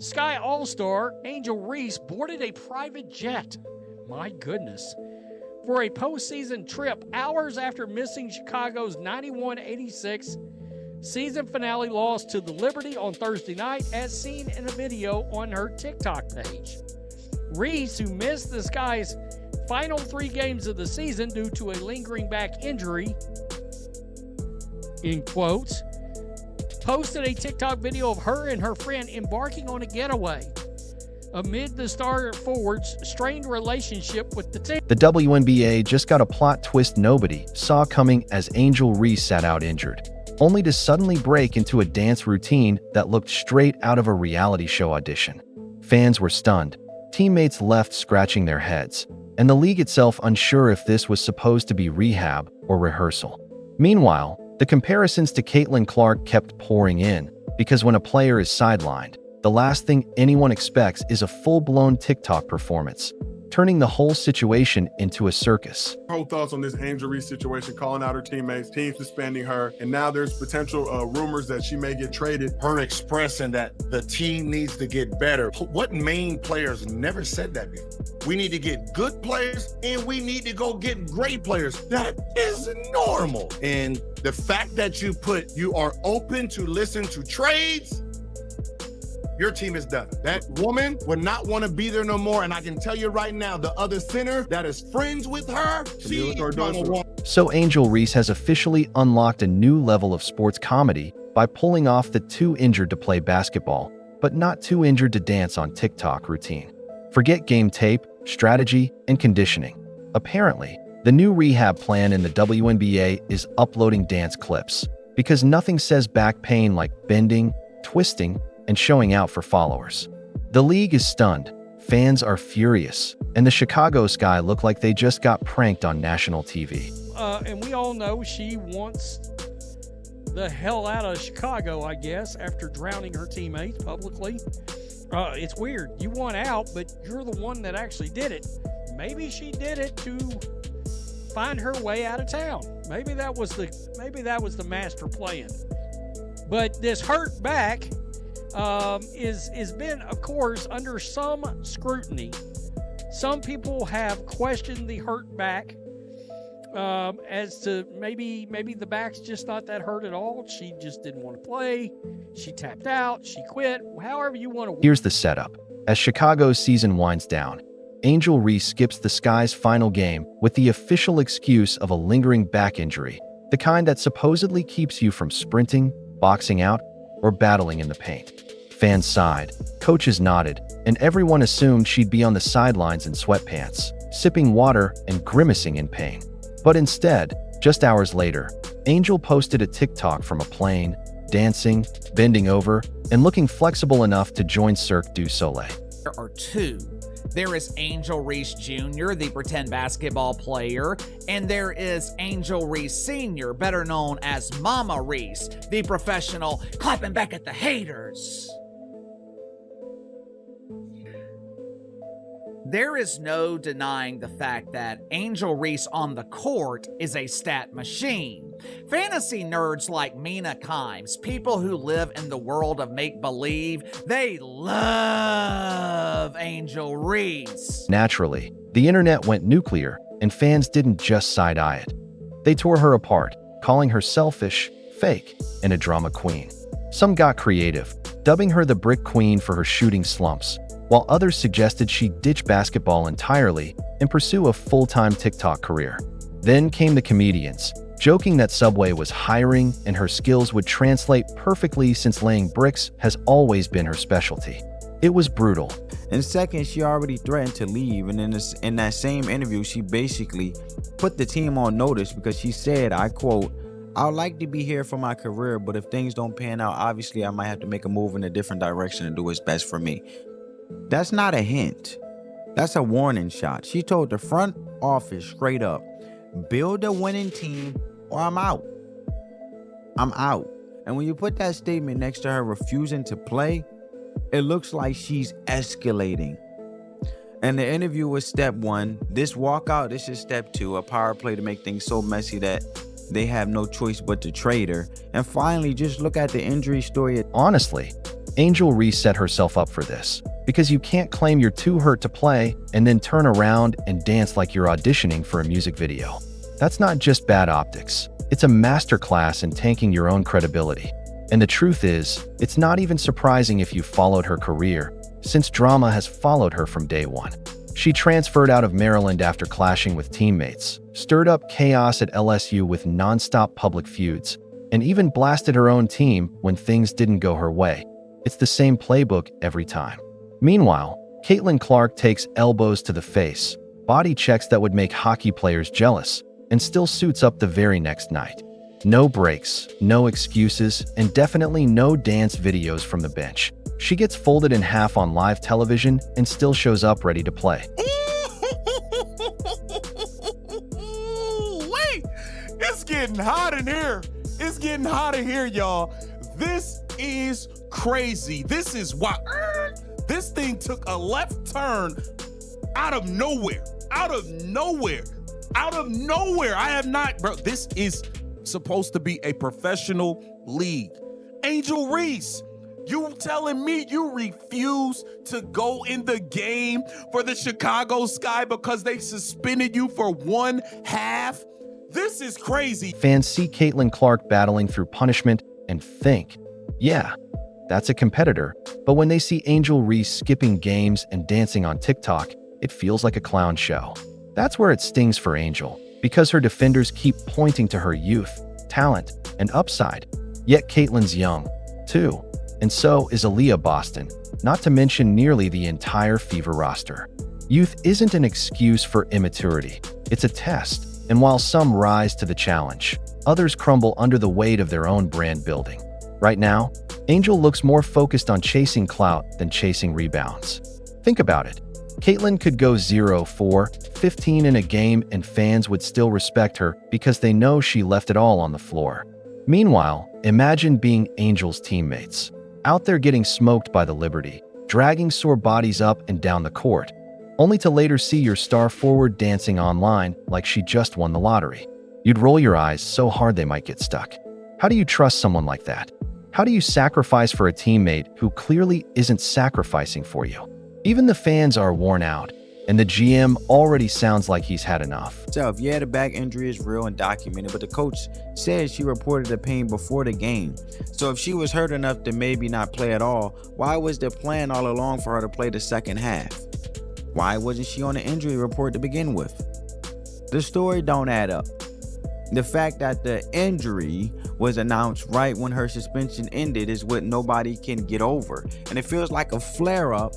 Sky All-Star Angel Reese boarded a private jet, my goodness, for a postseason trip hours after missing Chicago's 91-86 season finale loss to the Liberty on Thursday night, as seen in a video on her TikTok page. Reese, who missed the Sky's final 3 games of the season due to a lingering back injury, in quotes, posted a TikTok video of her and her friend embarking on a getaway amid the star forward's strained relationship with the team. The WNBA just got a plot twist nobody saw coming as Angel Reese sat out injured, only to suddenly break into a dance routine that looked straight out of a reality show audition. Fans were stunned, teammates left scratching their heads, and the league itself unsure if this was supposed to be rehab or rehearsal. Meanwhile, the comparisons to Caitlin Clark kept pouring in, because when a player is sidelined, the last thing anyone expects is a full-blown TikTok performance, turning the whole situation into a circus. Whole thoughts on this Angel Reese situation, calling out her teammates, team suspending her, and now there's potential rumors that she may get traded. Her expressing that the team needs to get better. What main players never said that before? We need to get good players and we need to go get great players. That is normal. And the fact that you are open to listen to trades, your team is done. That woman would not want to be there no more. And I can tell you right now, the other center that is friends with her, she's gonna want. So Angel Reese has officially unlocked a new level of sports comedy by pulling off the too injured to play basketball, but not too injured to dance on TikTok routine. Forget game tape, strategy, and conditioning. Apparently, the new rehab plan in the WNBA is uploading dance clips, because nothing says back pain like bending, twisting, and showing out for followers. The league is stunned, fans are furious, and the Chicago Sky look like they just got pranked on national TV. And we all know she wants the hell out of Chicago, I guess, after drowning her teammates publicly. It's weird. You want out, but you're the one that actually did it. Maybe she did it to find her way out of town. Maybe that was the master plan. But this hurt back is been, of course, under some scrutiny. Some people have questioned the hurt back as to maybe the back's just not that hurt at all. She just didn't want to play. She tapped out. She quit. However you want to. Here's the setup. As Chicago's season winds down, Angel Reese skips the Sky's final game with the official excuse of a lingering back injury, the kind that supposedly keeps you from sprinting, boxing out, or battling in the paint. Fans sighed, coaches nodded, and everyone assumed she'd be on the sidelines in sweatpants, sipping water and grimacing in pain. But instead, just hours later, Angel posted a TikTok from a plane, dancing, bending over, and looking flexible enough to join Cirque du Soleil. There are two. There is Angel Reese Jr., the pretend basketball player, and there is Angel Reese Sr., better known as Mama Reese, the professional clapping back at the haters. There is no denying the fact that Angel Reese on the court is a stat machine. Fantasy nerds like Mina Kimes, people who live in the world of make-believe, they love Angel Reese. Naturally, the internet went nuclear, and fans didn't just side-eye it. They tore her apart, calling her selfish, fake, and a drama queen. Some got creative, dubbing her the Brick Queen for her shooting slumps, while others suggested she ditch basketball entirely and pursue a full-time TikTok career. Then came the comedians, joking that Subway was hiring and her skills would translate perfectly since laying bricks has always been her specialty. It was brutal. And second, she already threatened to leave, and in that same interview, she basically put the team on notice because she said, I quote, "I would like to be here for my career, but if things don't pan out, obviously I might have to make a move in a different direction and do what's best for me." That's not a hint. That's a warning shot. She told the front office straight up, build a winning team or I'm out. I'm out. And when you put that statement next to her refusing to play, it looks like she's escalating. And the interview was step one. This walkout, this is step two, a power play to make things so messy that they have no choice but to trade her. And finally, just look at the injury story. Honestly, Angel Reese set herself up for this, because you can't claim you're too hurt to play and then turn around and dance like you're auditioning for a music video. That's not just bad optics, it's a masterclass in tanking your own credibility. And the truth is, it's not even surprising if you followed her career, since drama has followed her from day one. She transferred out of Maryland after clashing with teammates, stirred up chaos at LSU with non-stop public feuds, and even blasted her own team when things didn't go her way. It's the same playbook every time. Meanwhile, Caitlin Clark takes elbows to the face, body checks that would make hockey players jealous, and still suits up the very next night. No breaks, no excuses, and definitely no dance videos from the bench. She gets folded in half on live television and still shows up ready to play. Wait, it's getting hot in here. It's getting hot in here, y'all. This is crazy. This is why this thing took a left turn out of nowhere. Out of nowhere. Out of nowhere. I have not, bro. This is supposed to be a professional league. Angel Reese, you telling me you refuse to go in the game for the Chicago Sky because they suspended you for one half? This is crazy. Fans see Caitlin Clark battling through punishment and think, yeah, that's a competitor. But when they see Angel Reese skipping games and dancing on TikTok, it feels like a clown show. That's where it stings for Angel, because her defenders keep pointing to her youth, talent, and upside. Yet Caitlin's young, too. And so is Aaliyah Boston, not to mention nearly the entire Fever roster. Youth isn't an excuse for immaturity. It's a test, and while some rise to the challenge, others crumble under the weight of their own brand building. Right now, Angel looks more focused on chasing clout than chasing rebounds. Think about it. Caitlin could go 0-4-15 in a game and fans would still respect her because they know she left it all on the floor. Meanwhile, imagine being Angel's teammates, out there getting smoked by the Liberty, dragging sore bodies up and down the court, only to later see your star forward dancing online like she just won the lottery. You'd roll your eyes so hard they might get stuck. How do you trust someone like that? How do you sacrifice for a teammate who clearly isn't sacrificing for you? Even the fans are worn out, and the GM already sounds like he's had enough. Yeah, the back injury is real and documented, but the coach said she reported the pain before the game. So if she was hurt enough to maybe not play at all, why was the plan all along for her to play the second half? Why wasn't she on the injury report to begin with? The story don't add up. The fact that the injury was announced right when her suspension ended is what nobody can get over. And it feels like a flare-up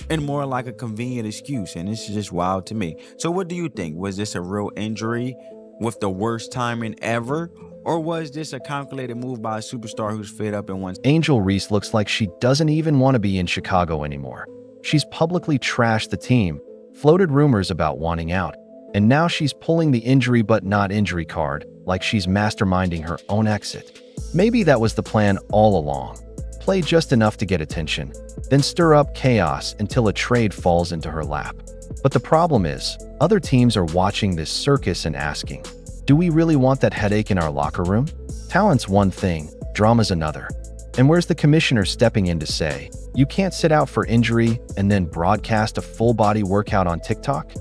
and more like a convenient excuse, and this is just wild to me. So what do you think? Was this a real injury with the worst timing ever? Or was this a calculated move by a superstar who's fed up and wants? Angel Reese looks like she doesn't even want to be in Chicago anymore. She's publicly trashed the team, floated rumors about wanting out, and now she's pulling the injury but not injury card, like she's masterminding her own exit. Maybe that was the plan all along. Play just enough to get attention, then stir up chaos until a trade falls into her lap. But the problem is, other teams are watching this circus and asking, do we really want that headache in our locker room? Talent's one thing, drama's another. And where's the commissioner stepping in to say, you can't sit out for injury and then broadcast a full-body workout on TikTok?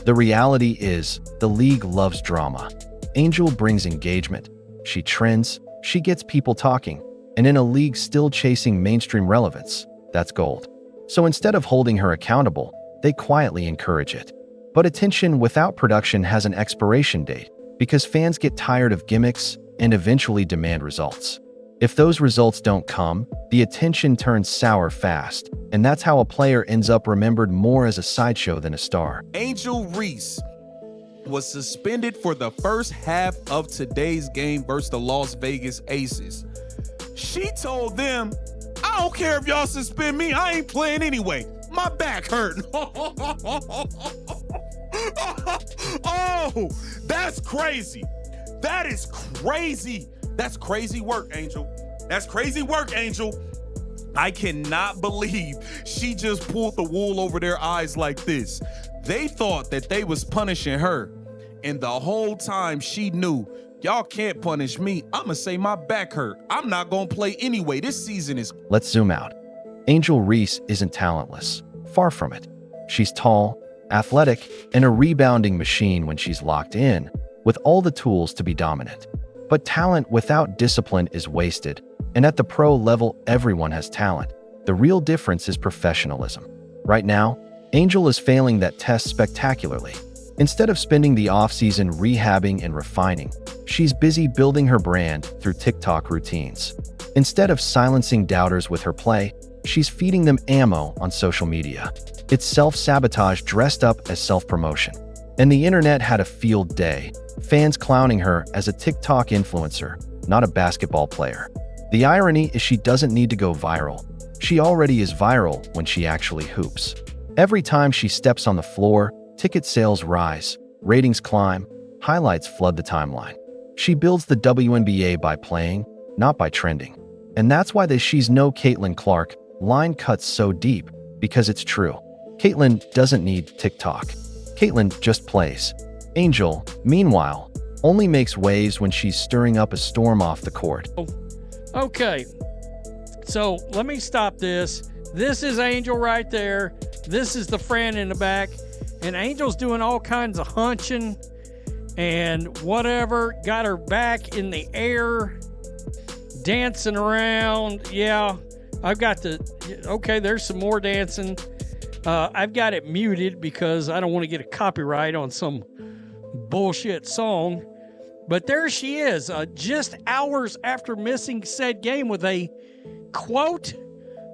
The reality is, the league loves drama. Angel brings engagement. She trends, she gets people talking. And in a league still chasing mainstream relevance, that's gold. So instead of holding her accountable, they quietly encourage it. But attention without production has an expiration date, because fans get tired of gimmicks and eventually demand results. If those results don't come, the attention turns sour fast, and that's how a player ends up remembered more as a sideshow than a star. Angel Reese was suspended for the first half of today's game versus the Las Vegas Aces. She told them, I don't care if y'all suspend me, I ain't playing anyway. My back hurt. Oh, that's crazy. That is crazy. That's crazy work, Angel. That's crazy work, Angel. I cannot believe she just pulled the wool over their eyes like this. They thought that they was punishing her, and the whole time she knew Y'all can't punish me. I'ma say my back hurt. I'm not gonna play anyway. This season is Let's zoom out. Angel Reese isn't talentless. Far from it. She's tall, athletic, and a rebounding machine when she's locked in, with all the tools to be dominant. But talent without discipline is wasted, and at the pro level, everyone has talent. The real difference is professionalism. Right now, Angel is failing that test spectacularly. Instead of spending the offseason rehabbing and refining, she's busy building her brand through TikTok routines. Instead of silencing doubters with her play, she's feeding them ammo on social media. It's self-sabotage dressed up as self-promotion. And the internet had a field day, fans clowning her as a TikTok influencer, not a basketball player. The irony is she doesn't need to go viral. She already is viral when she actually hoops. Every time she steps on the floor, ticket sales rise, ratings climb, highlights flood the timeline. She builds the WNBA by playing, not by trending. And that's why the "she's no Caitlin Clark" line cuts so deep, because it's true. Caitlin doesn't need TikTok. Caitlin just plays. Angel, meanwhile, only makes waves when she's stirring up a storm off the court. Okay, so let me stop this. This is Angel right there. This is the friend in the back. And Angel's doing all kinds of hunching and whatever. Got her back in the air, dancing around. Yeah, I've got okay, there's some more dancing. I've got it muted because I don't want to get a copyright on some bullshit song. But there she is, just hours after missing said game with a, quote,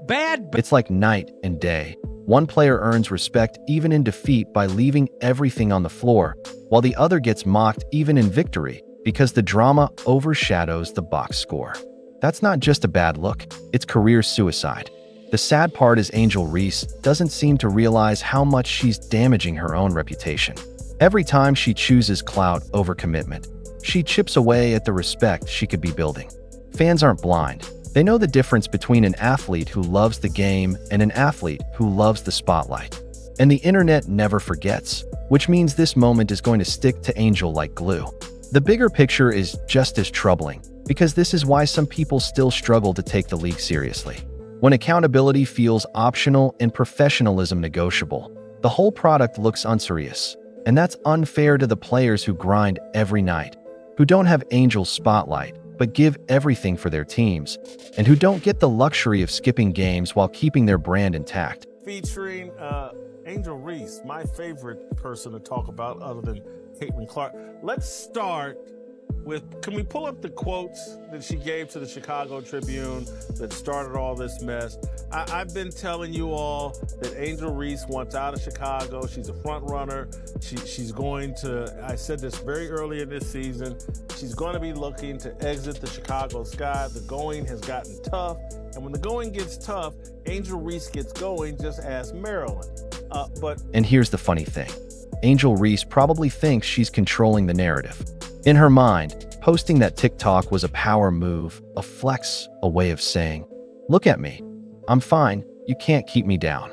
bad... It's like night and day. One player earns respect even in defeat by leaving everything on the floor, while the other gets mocked even in victory because the drama overshadows the box score. That's not just a bad look, it's career suicide. The sad part is Angel Reese doesn't seem to realize how much she's damaging her own reputation. Every time she chooses clout over commitment, she chips away at the respect she could be building. Fans aren't blind. They know the difference between an athlete who loves the game and an athlete who loves the spotlight. And the internet never forgets, which means this moment is going to stick to Angel like glue. The bigger picture is just as troubling, because this is why some people still struggle to take the league seriously. When accountability feels optional and professionalism negotiable, the whole product looks unserious. And that's unfair to the players who grind every night, who don't have Angel's spotlight, but give everything for their teams, and who don't get the luxury of skipping games while keeping their brand intact. Featuring Angel Reese, my favorite person to talk about other than Caitlin Clark. Let's start with, can we pull up the quotes that she gave to the Chicago Tribune that started all this mess? I've been telling you all that Angel Reese wants out of Chicago. She's a front runner. She's going to, I said this very early in this season, she's going to be looking to exit the Chicago Sky. The going has gotten tough. And when the going gets tough, Angel Reese gets going, just ask Maryland. And here's the funny thing. Angel Reese probably thinks she's controlling the narrative. In her mind, posting that TikTok was a power move, a flex, a way of saying, "Look at me. I'm fine. You can't keep me down."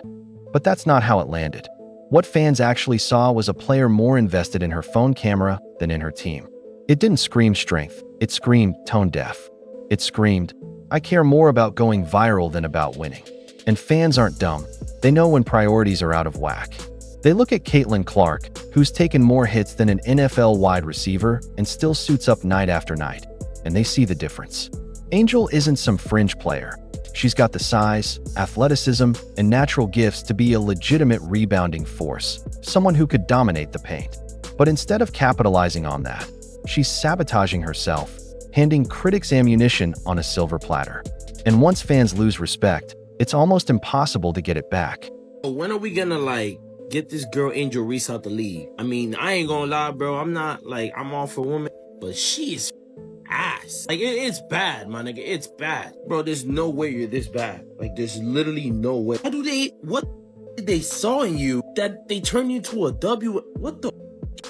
But that's not how it landed. What fans actually saw was a player more invested in her phone camera than in her team. It didn't scream strength. It screamed tone deaf. It screamed, "I care more about going viral than about winning." And fans aren't dumb. They know when priorities are out of whack. They look at Caitlin Clark, who's taken more hits than an NFL wide receiver and still suits up night after night, and they see the difference. Angel isn't some fringe player. She's got the size, athleticism, and natural gifts to be a legitimate rebounding force, someone who could dominate the paint. But instead of capitalizing on that, she's sabotaging herself, handing critics ammunition on a silver platter. And once fans lose respect, it's almost impossible to get it back. When are we gonna, get this girl Angel Reese out the league? I mean, I ain't gonna lie, bro. I'm not, I'm all for women, but she is ass. It's bad, my nigga. It's bad. Bro, there's no way you're this bad. There's literally no way. What did they saw in you that they turned you into a W? What the?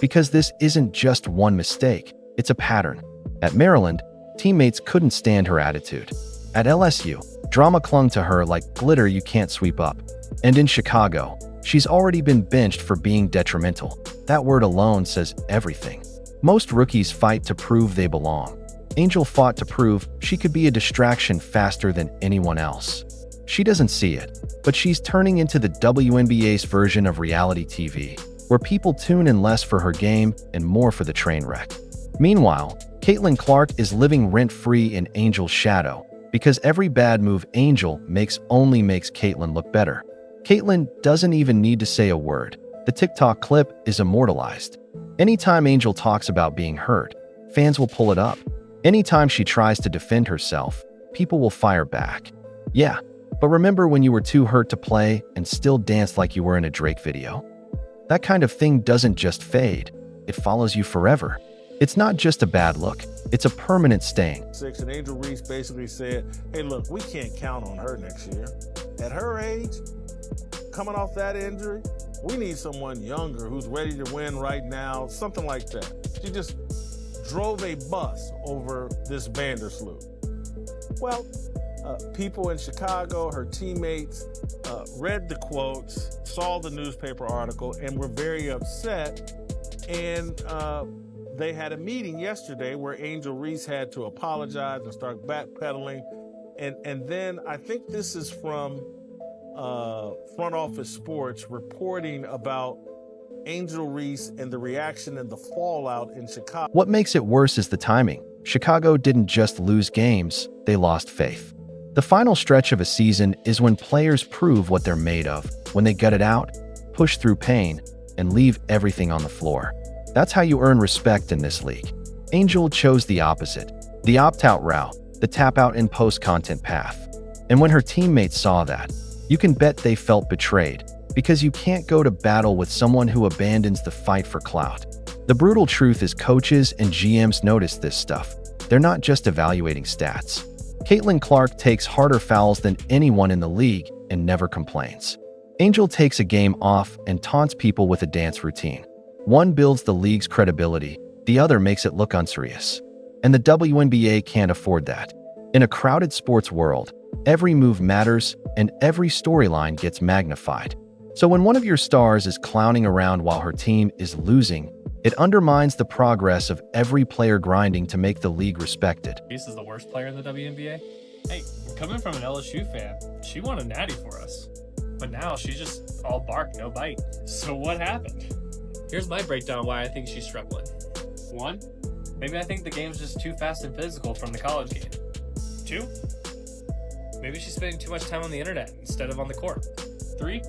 Because this isn't just one mistake. It's a pattern. At Maryland, teammates couldn't stand her attitude. At LSU, drama clung to her like glitter you can't sweep up. And in Chicago, she's already been benched for being detrimental. That word alone says everything. Most rookies fight to prove they belong. Angel fought to prove she could be a distraction faster than anyone else. She doesn't see it, but she's turning into the WNBA's version of reality TV, where people tune in less for her game and more for the train wreck. Meanwhile, Caitlin Clark is living rent-free in Angel's shadow because every bad move Angel makes only makes Caitlin look better. Caitlin doesn't even need to say a word. The TikTok clip is immortalized. Anytime Angel talks about being hurt, fans will pull it up. Anytime she tries to defend herself, people will fire back. Yeah, but remember when you were too hurt to play and still danced like you were in a Drake video? That kind of thing doesn't just fade, it follows you forever. It's not just a bad look, it's a permanent stain. And Angel Reese basically said, hey, look, we can't count on her next year. At her age, coming off that injury, we need someone younger who's ready to win right now, something like that. She just drove a bus over this Vandersloot. Well, people in Chicago, her teammates, read the quotes, saw the newspaper article, and were very upset. And they had a meeting yesterday where Angel Reese had to apologize and start backpedaling. And then I think this is from Front Office Sports reporting about Angel Reese and the reaction and the fallout in Chicago. What makes it worse is the timing. Chicago didn't just lose games, they lost faith. The final stretch of a season is when players prove what they're made of, when they gut it out, push through pain, and leave everything on the floor. That's how you earn respect in this league. Angel chose the opposite, the opt-out route, the tap-out in post-content path. And when her teammates saw that, you can bet they felt betrayed, because you can't go to battle with someone who abandons the fight for clout. The brutal truth is coaches and GMs notice this stuff. They're not just evaluating stats. Caitlin Clark takes harder fouls than anyone in the league and never complains. Angel takes a game off and taunts people with a dance routine. One builds the league's credibility, the other makes it look unserious. And the WNBA can't afford that. In a crowded sports world, every move matters and every storyline gets magnified. So when one of your stars is clowning around while her team is losing, it undermines the progress of every player grinding to make the league respected. Reese is the worst player in the WNBA. Hey, coming from an LSU fan, she won a natty for us. But now she's just all bark, no bite. So what happened? Here's my breakdown why I think she's struggling. 1, maybe I think the game's just too fast and physical from the college game. 2, maybe she's spending too much time on the internet instead of on the court. 3,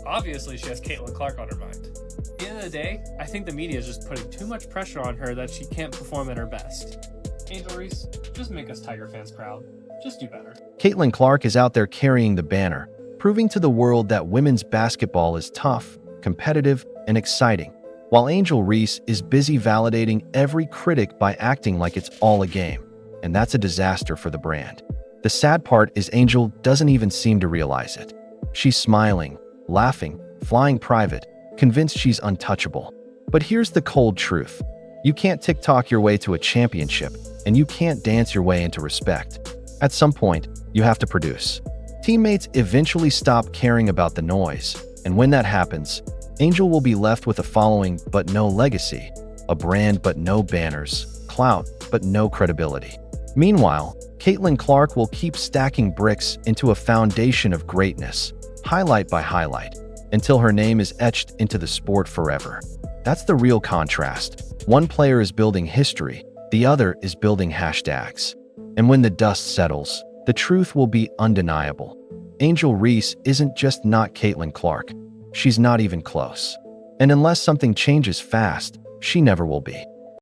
obviously she has Caitlin Clark on her mind. At the end of the day, I think the media is just putting too much pressure on her that she can't perform at her best. Angel Reese, just make us Tiger fans proud. Just do better. Caitlin Clark is out there carrying the banner, proving to the world that women's basketball is tough, competitive, and exciting, while Angel Reese is busy validating every critic by acting like it's all a game. And that's a disaster for the brand. The sad part is Angel doesn't even seem to realize it. She's smiling, laughing, flying private, convinced she's untouchable. But here's the cold truth. You can't TikTok your way to a championship, and you can't dance your way into respect. At some point, you have to produce. Teammates eventually stop caring about the noise, and when that happens, Angel will be left with a following but no legacy, a brand but no banners, clout but no credibility. Meanwhile, Caitlin Clark will keep stacking bricks into a foundation of greatness, highlight by highlight, until her name is etched into the sport forever. That's the real contrast. One player is building history, the other is building hashtags. And when the dust settles, the truth will be undeniable. Angel Reese isn't just not Caitlin Clark. She's not even close. And unless something changes fast, she never will be.